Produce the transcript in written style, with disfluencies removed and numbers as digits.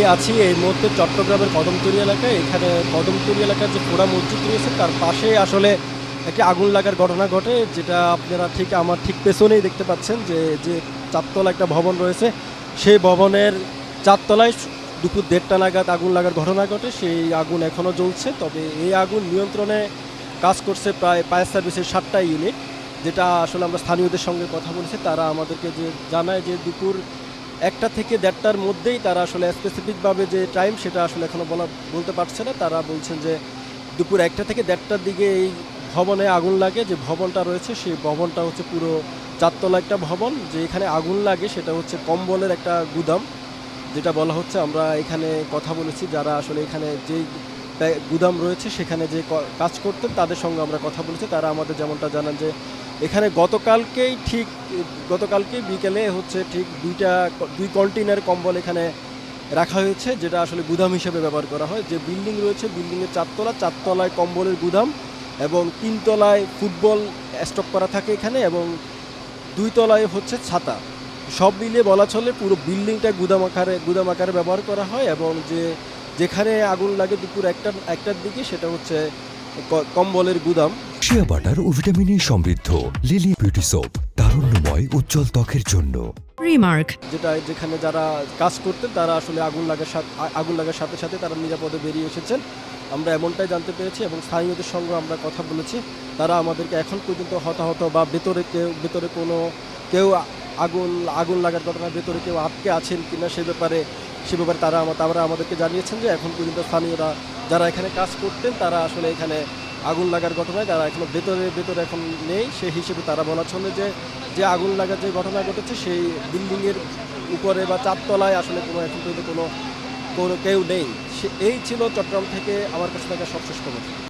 আমি আছি এই মুহূর্তে চট্টগ্রামের কদমতলী এলাকায়। এখানে কদমতলী এলাকার যে পোড়া মসজিদ রয়েছে তার পাশেই আসলে একটি আগুন লাগার ঘটনা ঘটে, যেটা আপনারা ঠিক আমার ঠিক পেছনেই দেখতে পাচ্ছেন যে চারতলা একটা ভবন রয়েছে। সেই ভবনের চারতলায় দুপুর 1:30টা নাগাদ আগুন লাগার ঘটনা ঘটে। সেই আগুন এখনও জ্বলছে, তবে এই আগুন নিয়ন্ত্রণে কাজ করছে প্রায় ফায়ার সার্ভিসের 7টা ইউনিট। যেটা আসলে আমরা স্থানীয়দের সঙ্গে কথা বলেছি, তারা আমাদেরকে যে জানায় যে দুপুর 1টা থেকে 1:30টার মধ্যেই তারা আসলে স্পেসিফিকভাবে যে টাইম সেটা আসলে এখনও বলতে পারছে না। তারা বলছেন যে দুপুর 1টা থেকে 1:30টার দিকে এই ভবনে আগুন লাগে। যে ভবনটা রয়েছে সেই ভবনটা হচ্ছে পুরো চারতলা একটা ভবন। যে এখানে আগুন লাগে সেটা হচ্ছে কম্বলের একটা গুদাম, যেটা বলা হচ্ছে। আমরা এখানে কথা বলেছি যারা আসলে এখানে যেই গুদাম রয়েছে সেখানে যে কাজ করতেন তাদের সঙ্গে আমরা কথা বলেছি। তারা আমাদের যেমনটা জানান যে এখানে গতকালকেই বিকেলে হচ্ছে ঠিক দুই কন্টেইনার কম্বল এখানে রাখা হয়েছে, যেটা আসলে গুদাম হিসেবে ব্যবহার করা হয়। যে বিল্ডিং রয়েছে বিল্ডিংয়ের চারতলায় কম্বলের গুদাম, এবং 3তলায় ফুটবল স্টক করা থাকে এখানে, এবং 2তলায় হচ্ছে ছাতা। সব মিলিয়ে বলা চলে পুরো বিল্ডিংটা গুদাম আকারে ব্যবহার করা হয়। এবং যেখানে আগুন লাগে দুপুর একটার দিকে সেটা হচ্ছে কম্বলের গুদাম। শিয়া বাটার ও ভিটামিনে সমৃদ্ধ লিলি বিউটি সোপ, তারুণ্যময় উজ্জ্বল ত্বকের জন্য। রিমার্ক যেখানে যারা কাজ করতেন তারা আসলে আগুন লাগার সাথে সাথে তারা নিরাপদে বেরিয়ে এসেছেন, আমরা এমনটাই জানতে পেরেছি। এবং স্থানীয়দের সঙ্গে আমরা কথা বলেছি, তারা আমাদেরকে এখন পর্যন্ত হতাহত বা ভেতরে কোনো কেউ আগুন লাগার ঘটনার ভেতরে কেউ আটকে আছেন কিনা সে ব্যাপারে তারা আমাদেরকে জানিয়েছেন যে এখন পর্যন্ত স্থানীয়রা যারা এখানে কাজ করতেন তারা আসলে এখানে আগুন লাগার ঘটনায় তারা এখনো ভেতরে এখন নেই। সেই হিসেবে তারা বলা চলে যে আগুন লাগার যে ঘটনা ঘটেছে সেই বিল্ডিংয়ের উপরে বা চারতলায় আসলে এখন পর্যন্ত কোনো কেউ নেই। এই ছিল চট্টগ্রাম থেকে আমার কাছে থাকা সবশেষ খবর।